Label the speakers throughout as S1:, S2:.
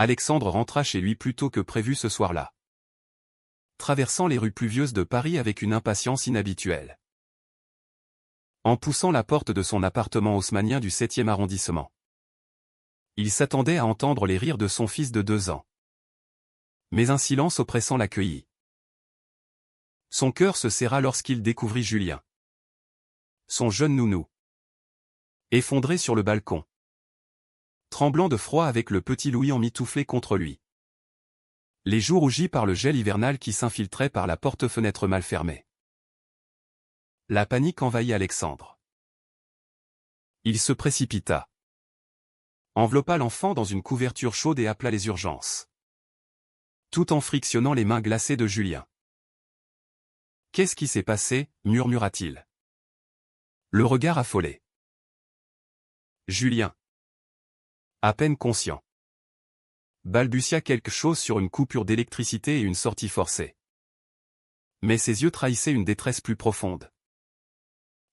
S1: Alexandre rentra chez lui plus tôt que prévu ce soir-là, traversant les rues pluvieuses de Paris avec une impatience inhabituelle. En poussant la porte de son appartement haussmannien du 7e arrondissement, il s'attendait à entendre les rires de son fils de 2 ans. Mais un silence oppressant l'accueillit. Son cœur se serra lorsqu'il découvrit Julien, son jeune nounou, effondré sur le balcon, tremblant de froid avec le petit Louis emmitouflé contre lui, les joues rougies par le gel hivernal qui s'infiltrait par la porte-fenêtre mal fermée. La panique envahit Alexandre. Il se précipita, enveloppa l'enfant dans une couverture chaude et appela les urgences, tout en frictionnant les mains glacées de Julien. « Qu'est-ce qui s'est passé » murmura-t-il, le regard affolé. Julien, à peine conscient, balbutia quelque chose sur une coupure d'électricité et une sortie forcée. Mais ses yeux trahissaient une détresse plus profonde.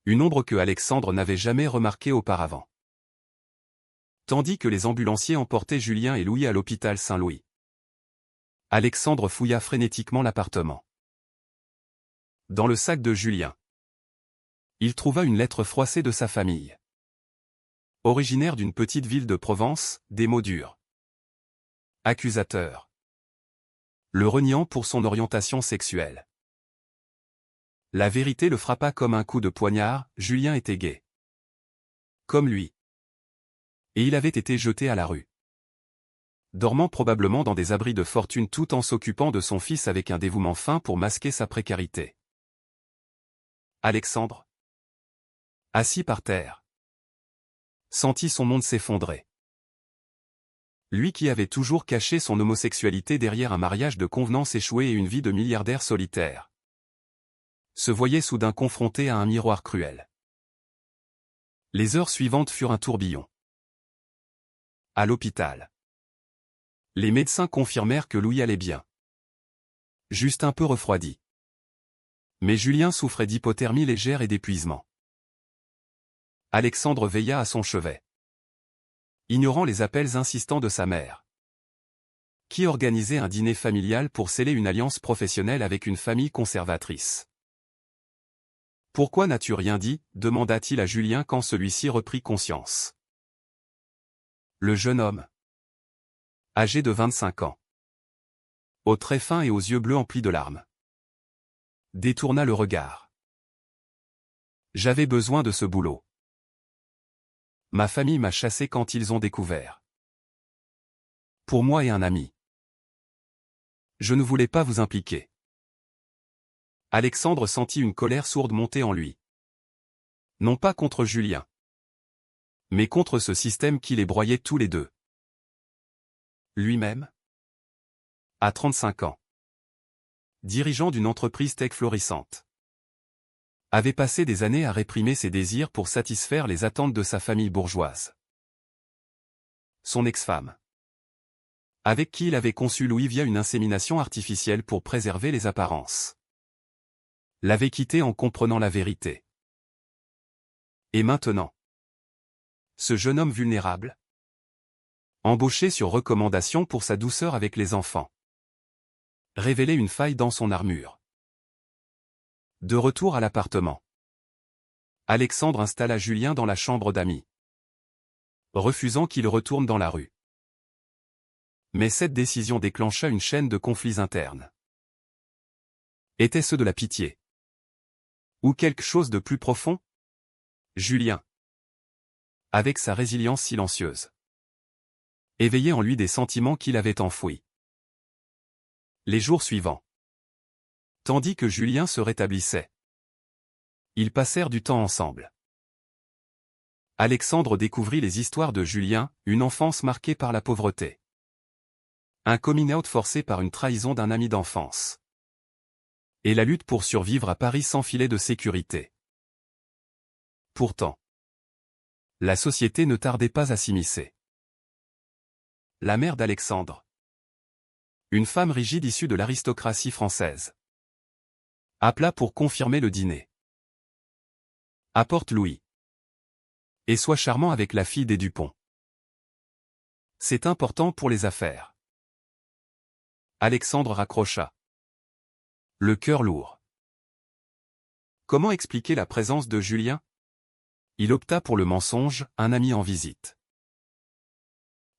S1: Une ombre que Alexandre n'avait jamais remarquée auparavant. Tandis que les ambulanciers emportaient Julien et Louis à l'hôpital Saint-Louis, Alexandre fouilla frénétiquement l'appartement. Dans le sac de Julien, il trouva une lettre froissée de sa famille. Originaire d'une petite ville de Provence, des mots durs, accusateurs, le reniant pour son orientation sexuelle. La vérité le frappa comme un coup de poignard, Julien était gay. Comme lui. Et il avait été jeté à la rue, dormant probablement dans des abris de fortune tout en s'occupant de son fils avec un dévouement fin pour masquer sa précarité. Alexandre, assis par terre, sentit son monde s'effondrer. Lui qui avait toujours caché son homosexualité derrière un mariage de convenance échoué et une vie de milliardaire solitaire, se voyait soudain confronté à un miroir cruel. Les heures suivantes furent un tourbillon. À l'hôpital, les médecins confirmèrent que Louis allait bien, juste un peu refroidi. Mais Julien souffrait d'hypothermie légère et d'épuisement. Alexandre veilla à son chevet, ignorant les appels insistants de sa mère, qui organisait un dîner familial pour sceller une alliance professionnelle avec une famille conservatrice. « Pourquoi n'as-tu rien dit » demanda-t-il à Julien quand celui-ci reprit conscience. Le jeune homme, âgé de 25 ans, aux traits fins et aux yeux bleus emplis de larmes, détourna le regard. « J'avais besoin de ce boulot. Ma famille m'a chassé quand ils ont découvert. Pour moi et un ami. Je ne voulais pas vous impliquer. » Alexandre sentit une colère sourde monter en lui. Non pas contre Julien, mais contre ce système qui les broyait tous les deux. Lui-même, à 35 ans, dirigeant d'une entreprise tech florissante, avait passé des années à réprimer ses désirs pour satisfaire les attentes de sa famille bourgeoise. Son ex-femme, avec qui il avait conçu Louis via une insémination artificielle pour préserver les apparences, l'avait quitté en comprenant la vérité. Et maintenant, ce jeune homme vulnérable, embauché sur recommandation pour sa douceur avec les enfants, révélait une faille dans son armure. De retour à l'appartement, Alexandre installa Julien dans la chambre d'amis, refusant qu'il retourne dans la rue. Mais cette décision déclencha une chaîne de conflits internes. Était-ce de la pitié? Ou quelque chose de plus profond? Julien, avec sa résilience silencieuse, éveillait en lui des sentiments qu'il avait enfouis. Les jours suivants, tandis que Julien se rétablissait, ils passèrent du temps ensemble. Alexandre découvrit les histoires de Julien, une enfance marquée par la pauvreté, un coming-out forcé par une trahison d'un ami d'enfance, et la lutte pour survivre à Paris sans filet de sécurité. Pourtant, la société ne tardait pas à s'immiscer. La mère d'Alexandre, une femme rigide issue de l'aristocratie française, appela pour confirmer le dîner. « Apporte Louis. Et sois charmant avec la fille des Dupont. C'est important pour les affaires. » Alexandre raccrocha. Le cœur lourd. Comment expliquer la présence de Julien? Il opta pour le mensonge, un ami en visite.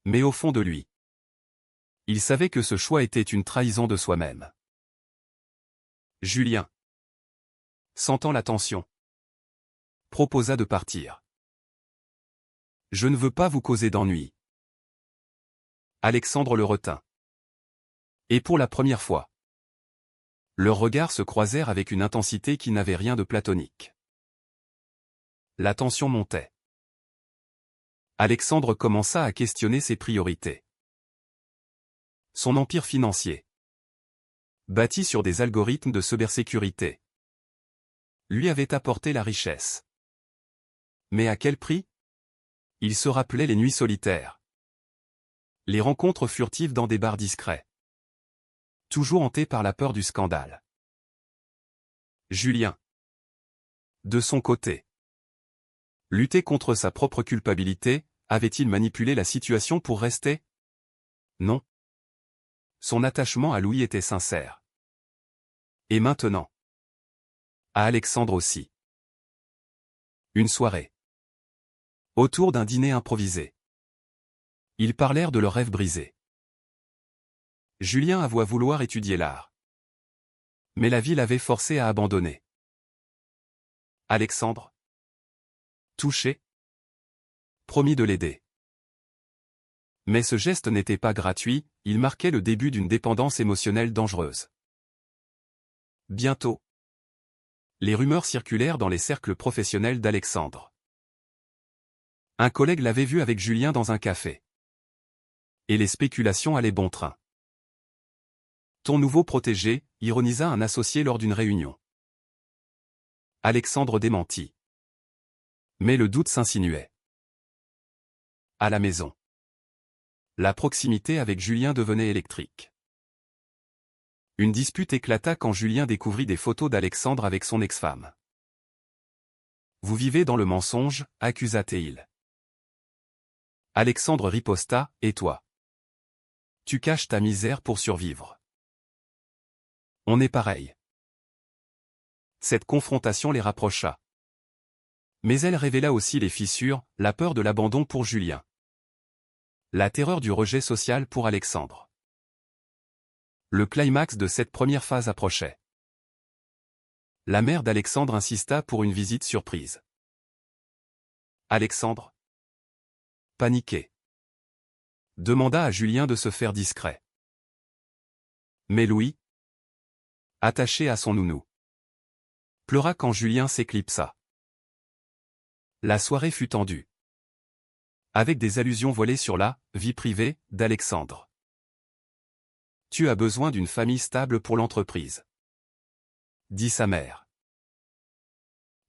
S1: Mais au fond de lui, il savait que ce choix était une trahison de soi-même. Julien, sentant la tension, proposa de partir. Je ne veux pas vous causer d'ennui. Alexandre le retint. Et pour la première fois, leurs regards se croisèrent avec une intensité qui n'avait rien de platonique. La tension montait. Alexandre commença à questionner ses priorités. Son empire financier, bâti sur des algorithmes de cybersécurité, lui avait apporté la richesse. Mais à quel prix? Il se rappelait les nuits solitaires, les rencontres furtives dans des bars discrets, toujours hanté par la peur du scandale. Julien, de son côté, luttait contre sa propre culpabilité. Avait-il manipulé la situation pour rester? Non. Son attachement à Louis était sincère. Et maintenant, à Alexandre aussi. Une soirée. Autour d'un dîner improvisé. Ils parlèrent de leurs rêves brisés. Julien avoua vouloir étudier l'art. Mais la vie l'avait forcé à abandonner. Alexandre, touché, promit de l'aider. Mais ce geste n'était pas gratuit, il marquait le début d'une dépendance émotionnelle dangereuse. Bientôt, les rumeurs circulèrent dans les cercles professionnels d'Alexandre. Un collègue l'avait vu avec Julien dans un café. Et les spéculations allaient bon train. Ton nouveau protégé, ironisa un associé lors d'une réunion. Alexandre démentit. Mais le doute s'insinuait. À la maison, la proximité avec Julien devenait électrique. Une dispute éclata quand Julien découvrit des photos d'Alexandre avec son ex-femme. Vous vivez dans le mensonge, accusa-t-il. Alexandre riposta, et toi? Tu caches ta misère pour survivre. On est pareil. Cette confrontation les rapprocha. Mais elle révéla aussi les fissures, la peur de l'abandon pour Julien. La terreur du rejet social pour Alexandre. Le climax de cette première phase approchait. La mère d'Alexandre insista pour une visite surprise. Alexandre, paniqué, demanda à Julien de se faire discret. Mais Louis, attaché à son nounou, pleura quand Julien s'éclipsa. La soirée fut tendue, avec des allusions voilées sur la vie privée d'Alexandre. Tu as besoin d'une famille stable pour l'entreprise, dit sa mère.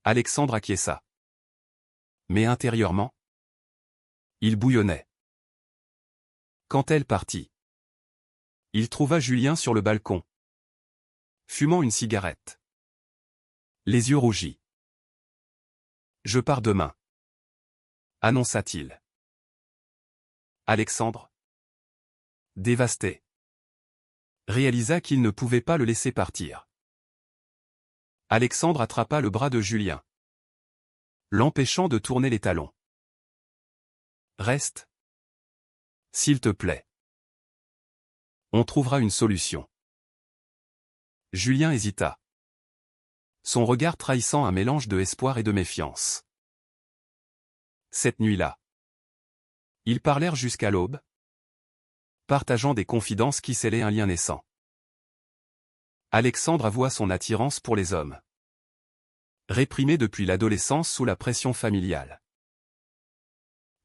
S1: Alexandre acquiesça. Mais intérieurement, il bouillonnait. Quand elle partit, il trouva Julien sur le balcon, fumant une cigarette, les yeux rougis. Je pars demain, annonça-t-il. Alexandre, dévasté, réalisa qu'il ne pouvait pas le laisser partir. Alexandre attrapa le bras de Julien, l'empêchant de tourner les talons. Reste, s'il te plaît. On trouvera une solution. Julien hésita, son regard trahissant un mélange de espoir et de méfiance. Cette nuit-là, ils parlèrent jusqu'à l'aube, partageant des confidences qui scellaient un lien naissant. Alexandre avoua son attirance pour les hommes, réprimée depuis l'adolescence sous la pression familiale.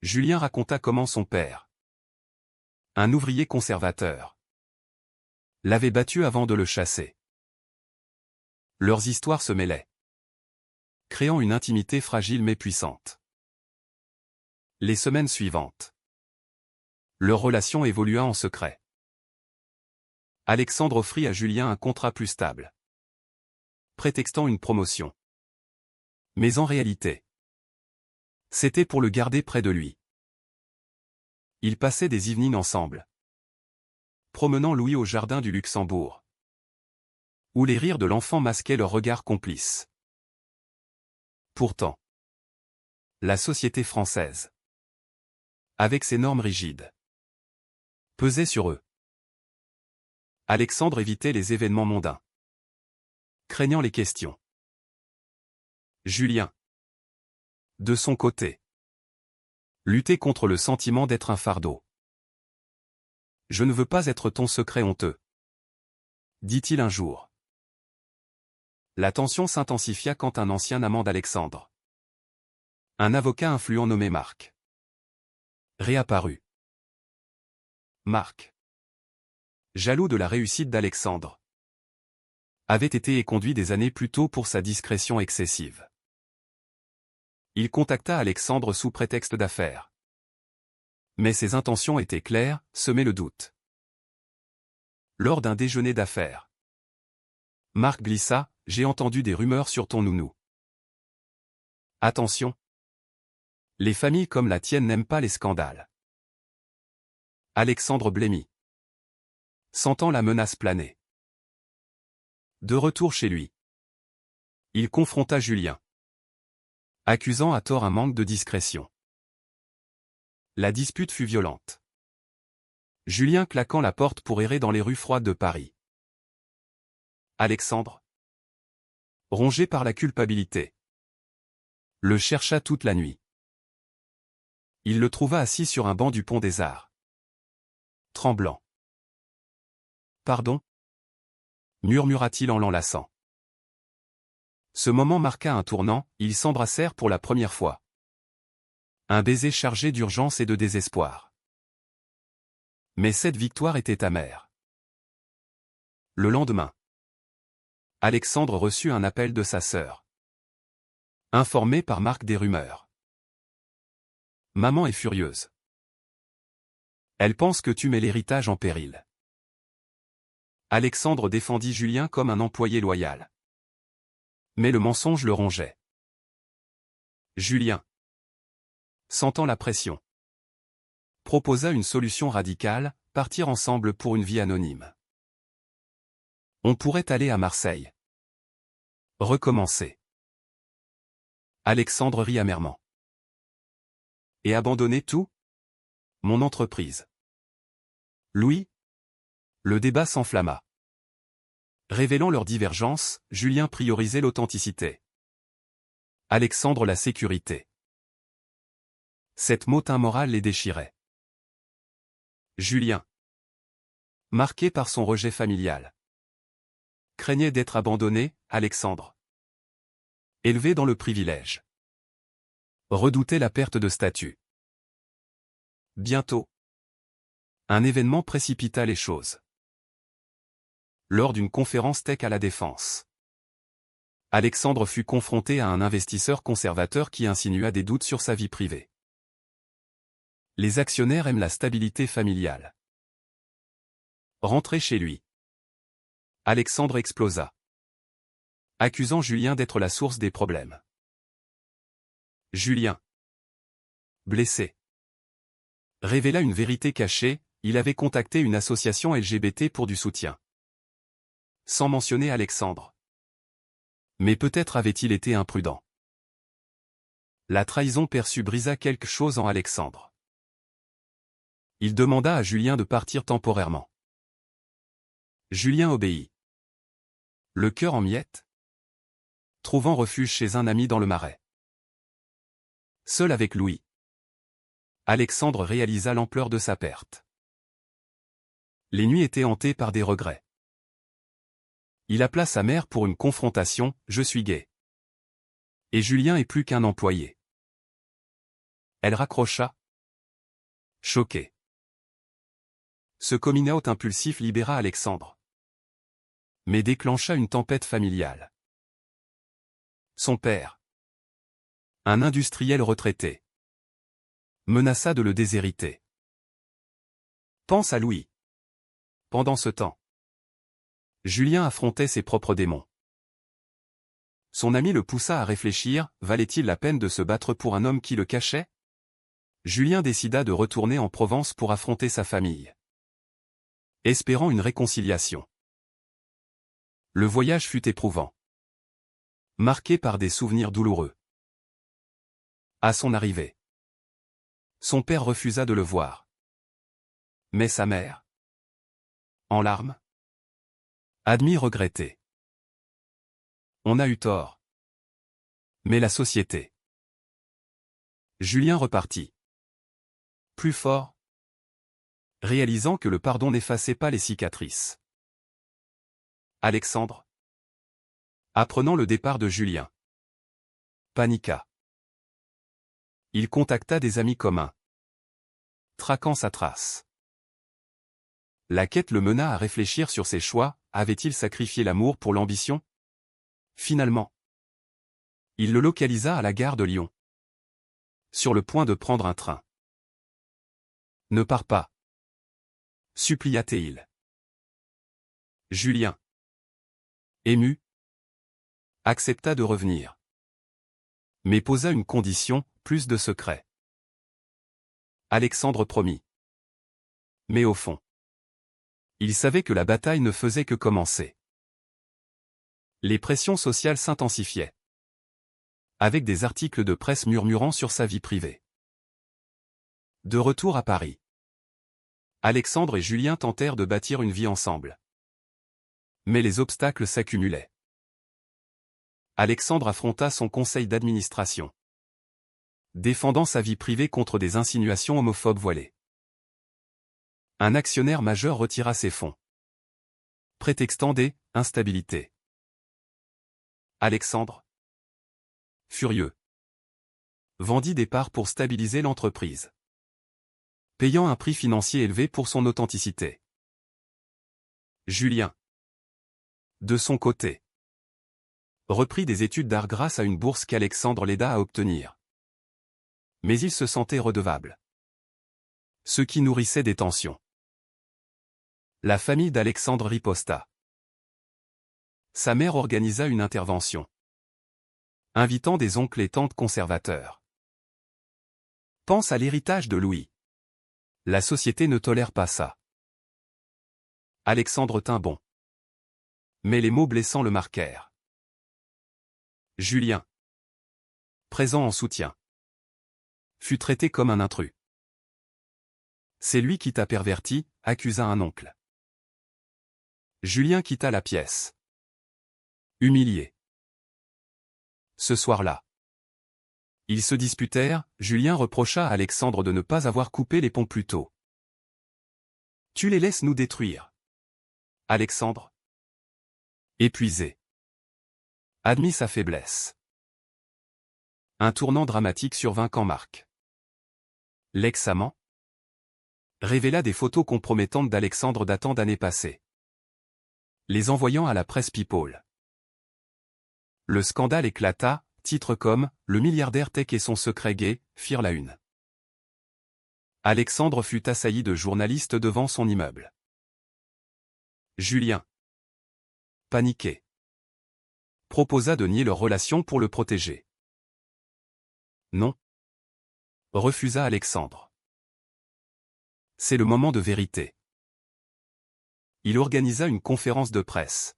S1: Julien raconta comment son père, un ouvrier conservateur, l'avait battu avant de le chasser. Leurs histoires se mêlaient, créant une intimité fragile mais puissante. Les semaines suivantes, leur relation évolua en secret. Alexandre offrit à Julien un contrat plus stable, prétextant une promotion. Mais en réalité, c'était pour le garder près de lui. Ils passaient des evenings ensemble, promenant Louis au jardin du Luxembourg, où les rires de l'enfant masquaient leurs regards complices. Pourtant, la société française, avec ses normes rigides, pesait sur eux. Alexandre évitait les événements mondains, craignant les questions. Julien, de son côté, luttait contre le sentiment d'être un fardeau. « Je ne veux pas être ton secret honteux », dit-il un jour. La tension s'intensifia quand un ancien amant d'Alexandre, un avocat influent nommé Marc, réapparut. Marc, jaloux de la réussite d'Alexandre, avait été éconduit des années plus tôt pour sa discrétion excessive. Il contacta Alexandre sous prétexte d'affaires. Mais ses intentions étaient claires, semer le doute. Lors d'un déjeuner d'affaires, Marc glissa « J'ai entendu des rumeurs sur ton nounou. Attention. Les familles comme la tienne n'aiment pas les scandales. » Alexandre blêmit, sentant la menace planer. De retour chez lui, il confronta Julien, accusant à tort un manque de discrétion. La dispute fut violente, Julien claquant la porte pour errer dans les rues froides de Paris. Alexandre, rongé par la culpabilité, le chercha toute la nuit. Il le trouva assis sur un banc du pont des Arts, tremblant. « Pardon » murmura-t-il en l'enlaçant. Ce moment marqua un tournant, ils s'embrassèrent pour la première fois. Un baiser chargé d'urgence et de désespoir. Mais cette victoire était amère. Le lendemain, Alexandre reçut un appel de sa sœur, informé par Marc des rumeurs. « Maman est furieuse. Elle pense que tu mets l'héritage en péril. » Alexandre défendit Julien comme un employé loyal. Mais le mensonge le rongeait. Julien, sentant la pression, proposa une solution radicale, partir ensemble pour une vie anonyme. On pourrait aller à Marseille. Recommencer. Alexandre rit amèrement. Et abandonner tout ? Mon entreprise. Louis ? Le débat s'enflamma. Révélant leurs divergences, Julien priorisait l'authenticité. Alexandre la sécurité. Cette mot immorale les déchirait. Julien, marqué par son rejet familial, craignait d'être abandonné. Alexandre, élevé dans le privilège, redoutait la perte de statut. Bientôt, un événement précipita les choses. Lors d'une conférence tech à la Défense, Alexandre fut confronté à un investisseur conservateur qui insinua des doutes sur sa vie privée. Les actionnaires aiment la stabilité familiale. Rentré chez lui, Alexandre explosa, accusant Julien d'être la source des problèmes. Julien, blessé, révéla une vérité cachée, il avait contacté une association LGBT pour du soutien. Sans mentionner Alexandre. Mais peut-être avait-il été imprudent. La trahison perçue brisa quelque chose en Alexandre. Il demanda à Julien de partir temporairement. Julien obéit. Le cœur en miettes, trouvant refuge chez un ami dans le Marais. Seul avec Louis, Alexandre réalisa l'ampleur de sa perte. Les nuits étaient hantées par des regrets. Il appela sa mère pour une confrontation, « Je suis gay. Et Julien est plus qu'un employé. » Elle raccrocha, choquée. Ce coming out impulsif libéra Alexandre, mais déclencha une tempête familiale. Son père, un industriel retraité, menaça de le déshériter. Pense à Louis. Pendant ce temps, Julien affrontait ses propres démons. Son ami le poussa à réfléchir, valait-il la peine de se battre pour un homme qui le cachait ? Julien décida de retourner en Provence pour affronter sa famille. espérant une réconciliation. Le voyage fut éprouvant, marqué par des souvenirs douloureux. À son arrivée, son père refusa de le voir. Mais sa mère, en larmes, admit regretter. On a eu tort. Mais la société. Julien repartit. Plus fort, réalisant que le pardon n'effaçait pas les cicatrices. Alexandre, apprenant le départ de Julien, paniqua. Il contacta des amis communs, traquant sa trace. La quête le mena à réfléchir sur ses choix, avait-il sacrifié l'amour pour l'ambition? Finalement, il le localisa à la gare de Lyon, sur le point de prendre un train. Ne pars pas, supplia-t-il. Julien, ému, accepta de revenir. Mais posa une condition, plus de secret. Alexandre promit. Mais au fond, il savait que la bataille ne faisait que commencer. Les pressions sociales s'intensifiaient, avec des articles de presse murmurant sur sa vie privée. De retour à Paris, Alexandre et Julien tentèrent de bâtir une vie ensemble. Mais les obstacles s'accumulaient. Alexandre affronta son conseil d'administration, défendant sa vie privée contre des insinuations homophobes voilées. Un actionnaire majeur retira ses fonds, prétextant des instabilités. Alexandre, furieux, vendit des parts pour stabiliser l'entreprise, payant un prix financier élevé pour son authenticité. Julien, de son côté, reprit des études d'art grâce à une bourse qu'Alexandre l'aida à obtenir. Mais il se sentait redevable, ce qui nourrissait des tensions. La famille d'Alexandre riposta. Sa mère organisa une intervention, invitant des oncles et tantes conservateurs. Pense à l'héritage de Louis. La société ne tolère pas ça. Alexandre tint bon. Mais les mots blessants le marquèrent. Julien, présent en soutien, fut traité comme un intrus. C'est lui qui t'a perverti, accusa un oncle. Julien quitta la pièce, humilié. Ce soir-là, ils se disputèrent, Julien reprocha à Alexandre de ne pas avoir coupé les ponts plus tôt. Tu les laisses nous détruire. Alexandre, épuisé, admit sa faiblesse. Un tournant dramatique survint quand Marc, l'ex-amant, révéla des photos compromettantes d'Alexandre datant d'années passées, les envoyant à la presse People. Le scandale éclata, titres comme « Le milliardaire tech et son secret gay » firent la une. Alexandre fut assailli de journalistes devant son immeuble. Julien, paniqué, proposa de nier leur relation pour le protéger. Non, refusa Alexandre. C'est le moment de vérité. Il organisa une conférence de presse,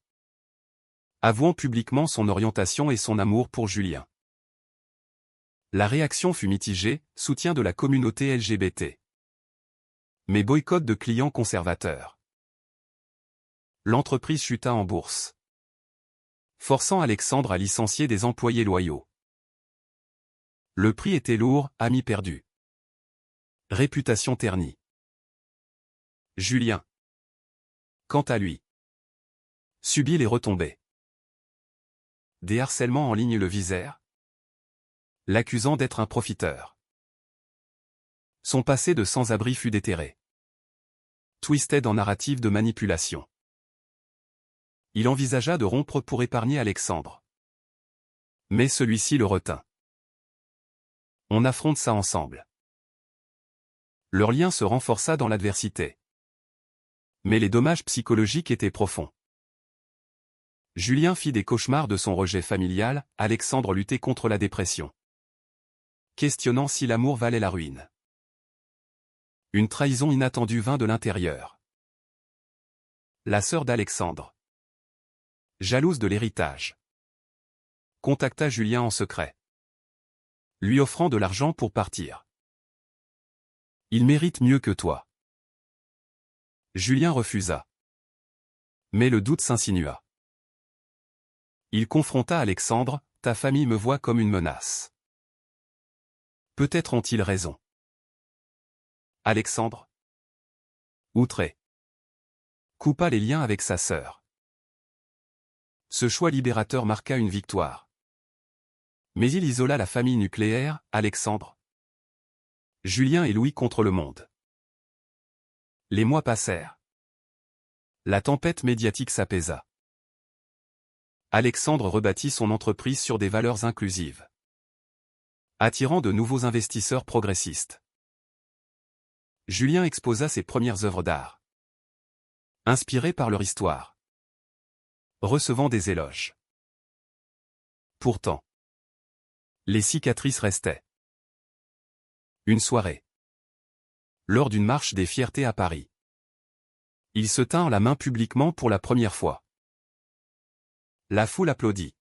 S1: avouant publiquement son orientation et son amour pour Julien. La réaction fut mitigée, soutien de la communauté LGBT. Mais boycott de clients conservateurs. L'entreprise chuta en bourse, forçant Alexandre à licencier des employés loyaux. Le prix était lourd, amis perdus, réputation ternie. Julien, quant à lui, subit les retombées. Des harcèlements en ligne le visèrent, l'accusant d'être un profiteur. Son passé de sans-abri fut déterré, twisted en narrative de manipulation. Il envisagea de rompre pour épargner Alexandre. Mais celui-ci le retint. On affronte ça ensemble. Leur lien se renforça dans l'adversité. Mais les dommages psychologiques étaient profonds. Julien fit des cauchemars de son rejet familial, Alexandre luttait contre la dépression, questionnant si l'amour valait la ruine. Une trahison inattendue vint de l'intérieur. La sœur d'Alexandre, jalouse de l'héritage, contacta Julien en secret, lui offrant de l'argent pour partir. Il mérite mieux que toi. Julien refusa. Mais le doute s'insinua. Il confronta Alexandre, « Ta famille me voit comme une menace. Peut-être ont-ils raison. » Alexandre, outré, coupa les liens avec sa sœur. Ce choix libérateur marqua une victoire. Mais il isola la famille nucléaire, Alexandre, Julien et Louis contre le monde. Les mois passèrent. La tempête médiatique s'apaisa. Alexandre rebâtit son entreprise sur des valeurs inclusives, attirant de nouveaux investisseurs progressistes. Julien exposa ses premières œuvres d'art, inspirées par leur histoire, recevant des éloges. Pourtant, les cicatrices restaient. Une soirée, lors d'une marche des fiertés à Paris, ils se tinrent la main publiquement pour la première fois. La foule applaudit.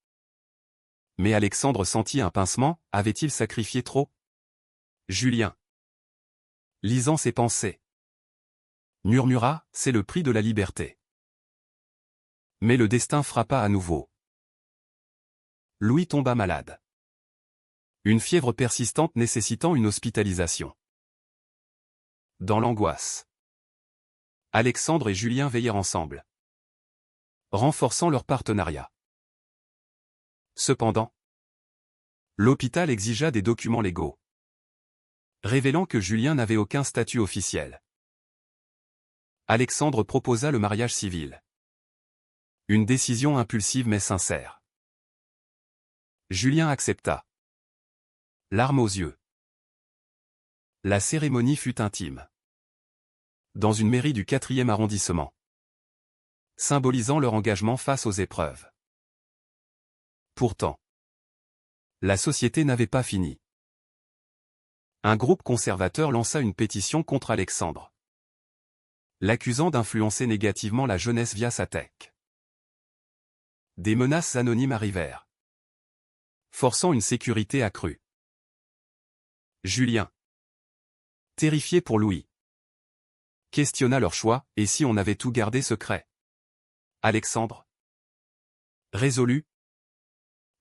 S1: Mais Alexandre sentit un pincement, avait-il sacrifié trop? Julien, lisant ses pensées, murmura, « C'est le prix de la liberté. » Mais le destin frappa à nouveau. Louis tomba malade. Une fièvre persistante nécessitant une hospitalisation. Dans l'angoisse, Alexandre et Julien veillèrent ensemble, renforçant leur partenariat. Cependant, l'hôpital exigea des documents légaux, révélant que Julien n'avait aucun statut officiel. Alexandre proposa le mariage civil. Une décision impulsive mais sincère. Julien accepta, larmes aux yeux. La cérémonie fut intime, dans une mairie du 4e arrondissement, symbolisant leur engagement face aux épreuves. Pourtant, la société n'avait pas fini. Un groupe conservateur lança une pétition contre Alexandre, l'accusant d'influencer négativement la jeunesse via sa tech. Des menaces anonymes arrivèrent, forçant une sécurité accrue. Julien, terrifié pour Louis, questionna leur choix, « Et si on avait tout gardé secret ?» Alexandre, résolu,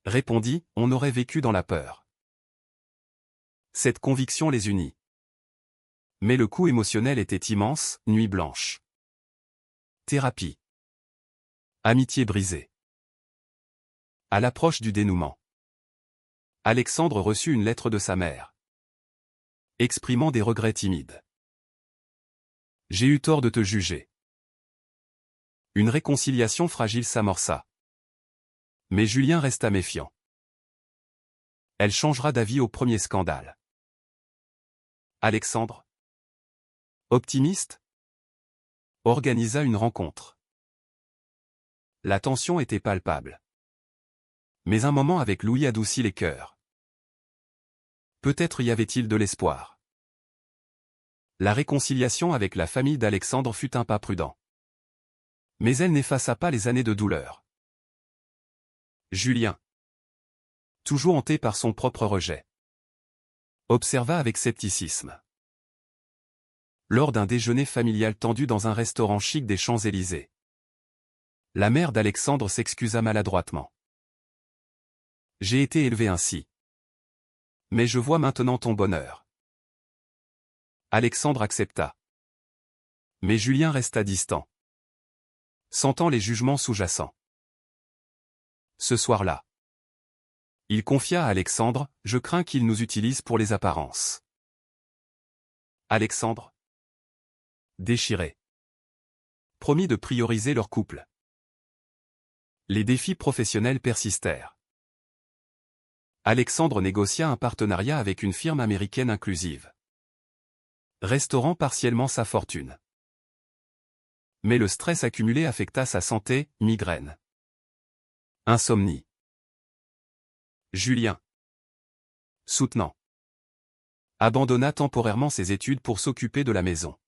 S1: répondit, « On aurait vécu dans la peur. » Cette conviction les unit. Mais le coût émotionnel était immense, nuit blanche. Thérapie. Amitié brisée. À l'approche du dénouement, Alexandre reçut une lettre de sa mère, exprimant des regrets timides. « J'ai eu tort de te juger. » Une réconciliation fragile s'amorça. Mais Julien resta méfiant. Elle changera d'avis au premier scandale. Alexandre, optimiste, organisa une rencontre. La tension était palpable. Mais un moment avec Louis adoucit les cœurs. Peut-être y avait-il de l'espoir. La réconciliation avec la famille d'Alexandre fut un pas prudent. Mais elle n'effaça pas les années de douleur. Julien, toujours hanté par son propre rejet, observa avec scepticisme. Lors d'un déjeuner familial tendu dans un restaurant chic des Champs-Élysées, la mère d'Alexandre s'excusa maladroitement. « J'ai été élevé ainsi. Mais je vois maintenant ton bonheur. » Alexandre accepta. Mais Julien resta distant, sentant les jugements sous-jacents. Ce soir-là, il confia à Alexandre, « Je crains qu'il nous utilise pour les apparences. » Alexandre, déchiré, promit de prioriser leur couple. Les défis professionnels persistèrent. Alexandre négocia un partenariat avec une firme américaine inclusive, restaurant partiellement sa fortune. Mais le stress accumulé affecta sa santé, migraine, insomnie. Julien, soutenant, abandonna temporairement ses études pour s'occuper de la maison.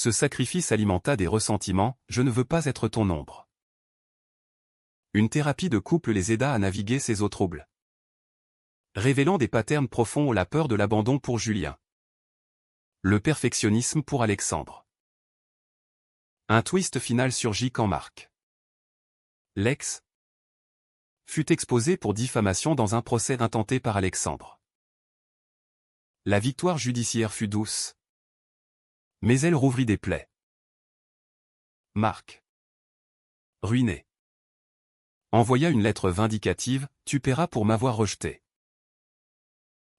S1: Ce sacrifice alimenta des ressentiments, je ne veux pas être ton ombre. Une thérapie de couple les aida à naviguer ces eaux troubles, révélant des patterns profonds, la peur de l'abandon pour Julien. Le perfectionnisme pour Alexandre. Un twist final surgit quand Marc, l'ex, fut exposé pour diffamation dans un procès intenté par Alexandre. La victoire judiciaire fut douce, mais elle rouvrit des plaies. Marc, ruiné, envoya une lettre vindicative, « Tu paieras pour m'avoir rejeté ».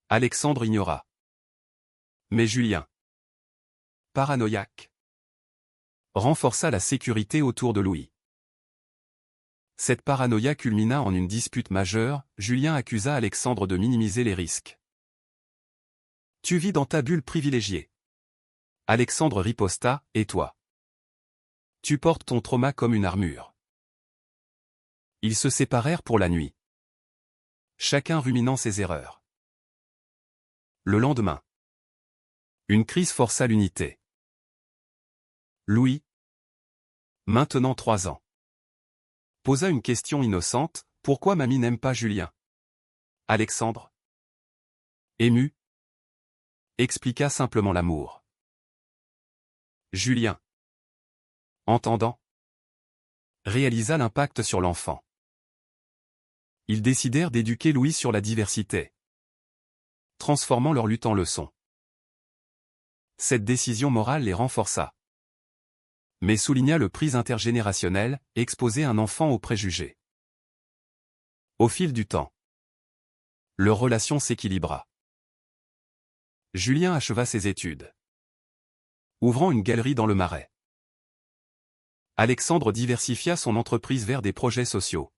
S1: Alexandre ignora. Mais Julien, paranoïaque, renforça la sécurité autour de Louis. Cette paranoïa culmina en une dispute majeure, Julien accusa Alexandre de minimiser les risques. « Tu vis dans ta bulle privilégiée. » Alexandre riposta, « Et toi? Tu portes ton trauma comme une armure. » Ils se séparèrent pour la nuit, chacun ruminant ses erreurs. Le lendemain, une crise força l'unité. Louis, maintenant 3 ans, posa une question innocente, « Pourquoi mamie n'aime pas Julien ?» Alexandre, ému, expliqua simplement l'amour. Julien, entendant, réalisa l'impact sur l'enfant. Ils décidèrent d'éduquer Louis sur la diversité, transformant leur lutte en leçon. Cette décision morale les renforça, mais souligna le prix intergénérationnel, exposer un enfant aux préjugés. Au fil du temps, leur relation s'équilibra. Julien acheva ses études, ouvrant une galerie dans le Marais. Alexandre diversifia son entreprise vers des projets sociaux,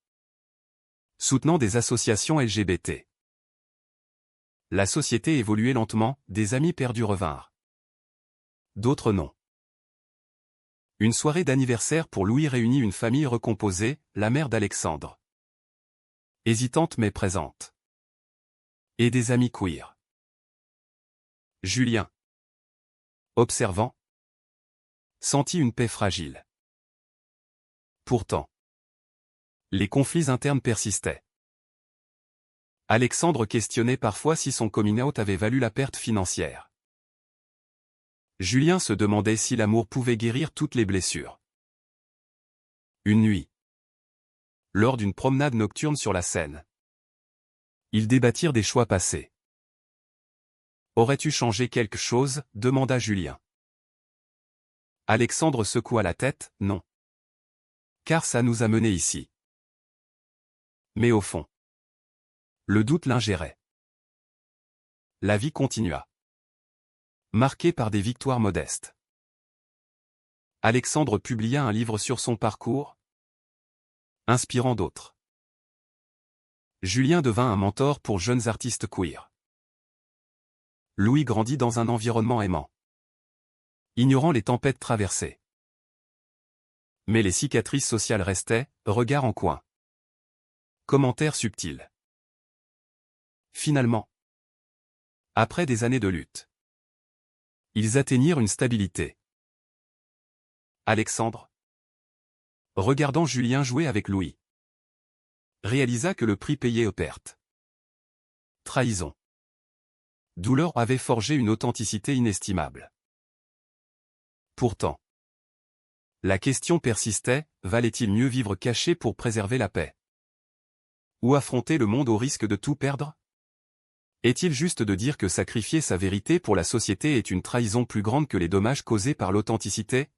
S1: soutenant des associations LGBT. La société évoluait lentement, des amis perdus revinrent. D'autres non. Une soirée d'anniversaire pour Louis réunit une famille recomposée, la mère d'Alexandre, hésitante mais présente, et des amis queer. Julien, observant, sentit une paix fragile. Pourtant, les conflits internes persistaient. Alexandre questionnait parfois si son coming out avait valu la perte financière. Julien se demandait si l'amour pouvait guérir toutes les blessures. Une nuit, lors d'une promenade nocturne sur la Seine, ils débattirent des choix passés. « Aurais-tu changé quelque chose ?» demanda Julien. Alexandre secoua la tête, « Non. Car ça nous a menés ici. » Mais au fond, le doute l'ingérait. La vie continua, marquée par des victoires modestes. Alexandre publia un livre sur son parcours, inspirant d'autres. Julien devint un mentor pour jeunes artistes queer. Louis grandit dans un environnement aimant, ignorant les tempêtes traversées. Mais les cicatrices sociales restaient, regard en coin, commentaires subtils. Finalement, après des années de lutte, ils atteignirent une stabilité. Alexandre, regardant Julien jouer avec Louis, réalisa que le prix payé aux pertes, trahison, douleur avait forgé une authenticité inestimable. Pourtant, la question persistait, valait-il mieux vivre caché pour préserver la paix? Ou affronter le monde au risque de tout perdre? Est-il juste de dire que sacrifier sa vérité pour la société est une trahison plus grande que les dommages causés par l'authenticité?